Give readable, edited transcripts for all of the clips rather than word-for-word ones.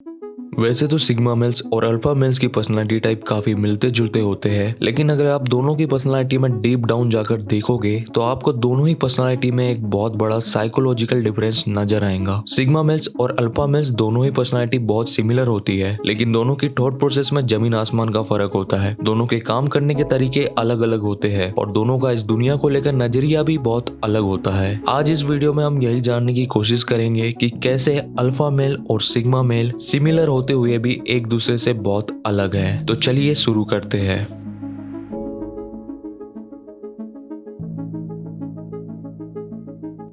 वैसे तो sigma mails और अल्फा मेल्स की पर्सनालिटी टाइप काफी मिलते जुलते होते हैं, लेकिन अगर आप दोनों की पर्सनालिटी में डीप डाउन जाकर देखोगे तो आपको दोनों ही पर्सनालिटी में एक बहुत बड़ा साइकोलॉजिकल डिफरेंस नजर आएगा। सिग्मा मेल्स और अल्फा मेल्स दोनों ही पर्सनालिटी बहुत सिमिलर होती है, लेकिन दोनों की थॉट प्रोसेस में जमीन आसमान का फर्क होता है। दोनों के काम करने के तरीके अलग अलग होते हैं और दोनों का इस दुनिया को लेकर नजरिया भी बहुत अलग होता है। आज इस वीडियो में हम यही जानने की कोशिश करेंगे कि कैसे अल्फा मेल और सिग्मा मेल सिमिलर होते हुए भी एक दूसरे से बहुत अलग है। तो चलिए शुरू करते हैं।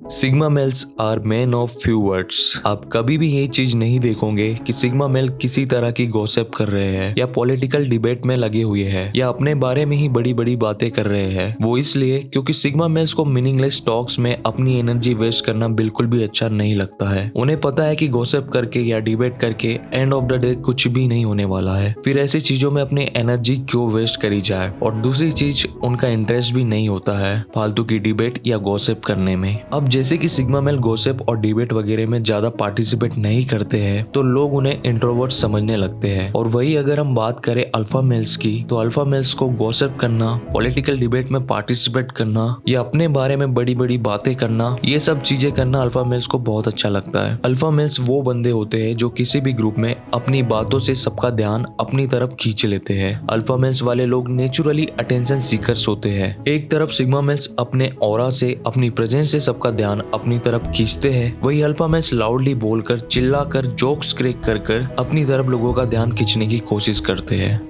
Sigma males are man of few words. आप कभी भी ये चीज नहीं देखोगे कि सिग्मा मेल किसी तरह की गॉसिप कर रहे हैं या पॉलिटिकल डिबेट में लगे हुए हैं या अपने बारे में ही बड़ी बड़ी बातें कर रहे हैं। वो इसलिए क्योंकि सिग्मा मेल्स को मीनिंगलेस टॉक्स में अपनी एनर्जी वेस्ट करना बिल्कुल भी अच्छा नहीं लगता है। उन्हें पता है कि गॉसिप करके या डिबेट करके एंड ऑफ द डे कुछ भी नहीं होने वाला है, फिर ऐसी चीजों में अपनी एनर्जी क्यों वेस्ट करी जाए। और दूसरी चीज, उनका इंटरेस्ट भी नहीं होता है फालतू की डिबेट या गॉसिप करने में। अब जैसे कि सिग्मा मेल गॉसिप और डिबेट वगैरह में ज्यादा पार्टिसिपेट नहीं करते हैं तो लोग उन्हें इंट्रोवर्ट समझने लगते हैं। और वही अगर हम बात करें अल्फा मेल्स की, तो अल्फा मेल्स को गॉसिप करना, पॉलिटिकल डिबेट में पार्टिसिपेट करना या अपने बारे में बड़ी बड़ी बातें करना, ये सब चीजें करना अल्फा मेल्स को बहुत अच्छा लगता है। अल्फा मेल्स वो बंदे होते हैं जो किसी भी ग्रुप में अपनी बातों से सबका ध्यान अपनी तरफ खींच लेते हैं। अल्फा मेल्स वाले लोग नेचुरली अटेंशन सीकर्स होते हैं। एक तरफ सिग्मा मेल्स अपने ऑरा से, अपनी प्रेजेंस से सबका ध्यान अपनी तरफ खींचते हैं, वही अल्फा मेल्स लाउडली बोलकर, चिल्लाकर, जोक्स क्रेक कर अपनी तरफ लोगों का ध्यान खींचने की कोशिश करते हैं।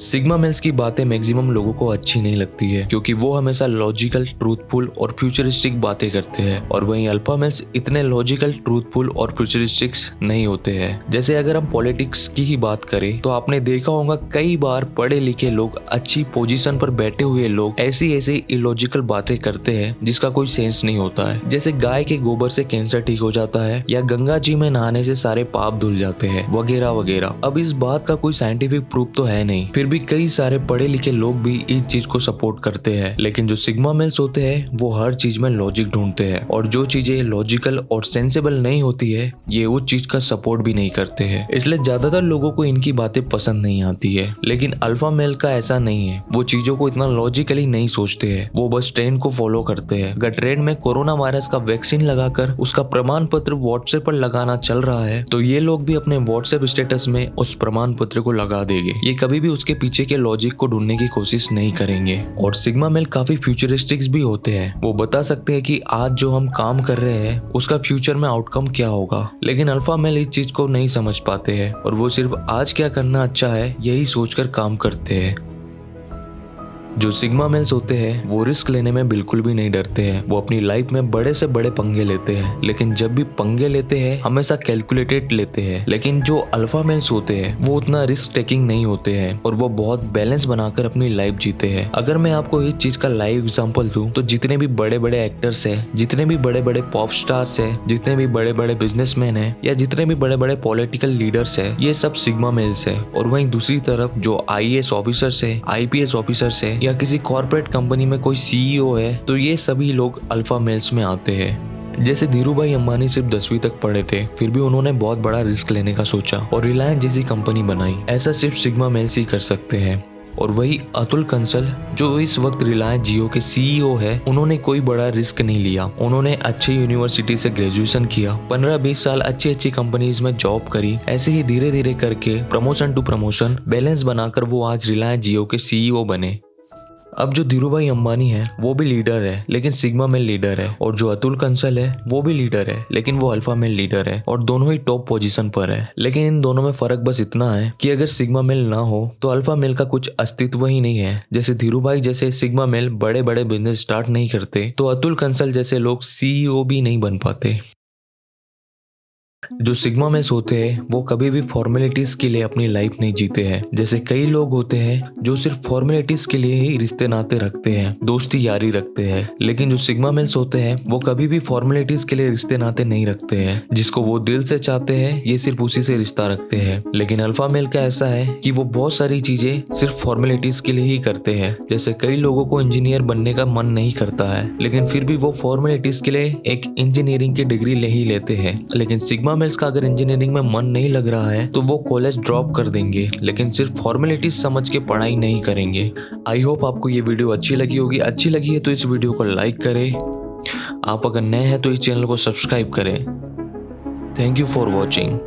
सिग्मा मेल्स की बातें मैक्सिमम लोगों को अच्छी नहीं लगती है क्योंकि वो हमेशा लॉजिकल, ट्रूथफुल और फ्यूचरिस्टिक बातें करते हैं, और वहीं अल्फा मेल्स इतने लॉजिकल, ट्रूथफुल और फ्यूचरिस्टिक नहीं होते हैं। जैसे अगर हम पॉलिटिक्स की ही बात करें तो आपने देखा होगा कई बार पढ़े लिखे लोग, अच्छी पोजीशन पर बैठे हुए लोग ऐसी इलॉजिकल बातें करते हैं जिसका कोई सेंस नहीं होता है। जैसे गाय के गोबर से कैंसर ठीक हो जाता है या गंगा जी में नहाने से सारे पाप धुल जाते हैं, वगैरह वगैरह। अब इस बात का कोई साइंटिफिक प्रूफ तो है नहीं, फिर भी कई सारे पढ़े लिखे लोग भी इस चीज को सपोर्ट करते हैं। लेकिन जो सिग्मा मेल्स होते हैं वो हर चीज में लॉजिक ढूंढते हैं, और जो चीजें लॉजिकल और सेंसेबल नहीं होती है ये उस चीज का सपोर्ट भी नहीं करते हैं। इसलिए ज्यादातर लोगों को इनकी बातें पसंद नहीं आती है। लेकिन अल्फा मेल का ऐसा नहीं है, वो चीजों को इतना लॉजिकली नहीं सोचते हैं, वो बस ट्रेंड को फॉलो करते हैं। अगर ट्रेंड में कोरोना वायरस का वैक्सीन लगाकर उसका प्रमाण पत्र व्हाट्सएप पर लगाना चल रहा है तो ये लोग भी अपने व्हाट्सएप स्टेटस में उस प्रमाण पत्र को लगा देंगे। ये कभी भी उसके पीछे के लॉजिक को ढूंढने की कोशिश नहीं करेंगे। और सिग्मा मेल काफी फ्यूचरिस्टिक्स भी होते हैं। वो बता सकते हैं कि आज जो हम काम कर रहे हैं उसका फ्यूचर में आउटकम क्या होगा। लेकिन अल्फा मेल इस चीज को नहीं समझ पाते हैं और वो सिर्फ आज क्या करना अच्छा है यही सोचकर काम करते हैं। जो सिग्मा मेल्स होते हैं वो रिस्क लेने में बिल्कुल भी नहीं डरते हैं। वो अपनी लाइफ में बड़े से बड़े पंगे लेते हैं, लेकिन जब भी पंगे लेते हैं हमेशा कैलकुलेटेड लेते हैं। लेकिन जो अल्फा मेल्स होते हैं वो उतना रिस्क टेकिंग नहीं होते हैं और वो बहुत बैलेंस बनाकर अपनी लाइफ जीते हैं। अगर मैं आपको इस चीज का लाइव एग्जांपल दूं तो जितने भी बड़े बड़े एक्टर्स हैं, जितने भी बड़े बड़े पॉप स्टार्स हैं, जितने भी बड़े बड़े बिजनेसमैन हैं या जितने भी बड़े बड़े पॉलिटिकल लीडर्स हैं, ये सब सिग्मा मेल्स है। और वहीं दूसरी तरफ जो IAS ऑफिसर्स है, IPS ऑफिसर्स है या किसी कॉर्पोरेट कंपनी में कोई CEO है तो ये सभी लोग अल्फा मेल्स में आते हैं। जैसे धीरूभाई अंबानी सिर्फ 10वीं तक पढ़े थे, फिर भी उन्होंने बहुत बड़ा रिस्क लेने का सोचा और रिलायंस जैसी कंपनी बनाई। ऐसा सिर्फ सिग्मा मेल्स ही कर सकते हैं। और वही अतुल कंसल जो इस वक्त रिलायंस जियो के CEO है, उन्होंने कोई बड़ा रिस्क नहीं लिया। उन्होंने अच्छी यूनिवर्सिटी से ग्रेजुएशन किया, 15-20 साल अच्छी अच्छी कंपनीज में जॉब करी। ऐसे ही धीरे धीरे करके प्रमोशन टू प्रमोशन बैलेंस बनाकर वो आज रिलायंस जियो के CEO बने। अब जो धीरूभाई अंबानी है वो भी लीडर है लेकिन सिग्मा मेल लीडर है, और जो अतुल कंसल है वो भी लीडर है लेकिन वो अल्फा मेल लीडर है, और दोनों ही टॉप पोजीशन पर है। लेकिन इन दोनों में फर्क बस इतना है कि अगर सिग्मा मेल ना हो तो अल्फा मेल का कुछ अस्तित्व ही नहीं है। जैसे धीरूभाई जैसे सिग्मा मेल बड़े बड़े बिजनेस स्टार्ट नहीं करते तो अतुल कंसल जैसे लोग CEO भी नहीं बन पाते। जो सिग्मा मेल्स होते हैं वो कभी भी फॉर्मेलिटीज के लिए अपनी लाइफ नहीं जीते हैं। जैसे कई लोग होते हैं जो सिर्फ फॉर्मेलिटीज के लिए ही रिश्ते नाते रखते हैं, दोस्ती यारी रखते हैं। लेकिन जो सिग्मा मेल्स होते हैं वो कभी भी फॉर्मेलिटीज के लिए रिश्ते नाते नहीं रखते हैं। जिसको वो दिल से चाहते हैं ये सिर्फ उसी से रिश्ता रखते हैं। लेकिन अल्फा मेल का ऐसा है कि वो बहुत सारी चीजें सिर्फ फॉर्मेलिटीज के लिए ही करते हैं। जैसे कई लोगों को इंजीनियर बनने का मन नहीं करता है लेकिन फिर भी वो फॉर्मेलिटीज के लिए एक इंजीनियरिंग की डिग्री ले ही लेते हैं। लेकिन सिग्मा सिग्मा मेल्स का अगर इंजीनियरिंग में मन नहीं लग रहा है तो वो कॉलेज ड्रॉप कर देंगे, लेकिन सिर्फ फॉर्मेलिटीज समझ के पढ़ाई नहीं करेंगे। आई होप आपको ये वीडियो अच्छी लगी होगी। अच्छी लगी है तो इस वीडियो को लाइक करें। आप अगर नए हैं तो इस चैनल को सब्सक्राइब करें। Thank you for watching.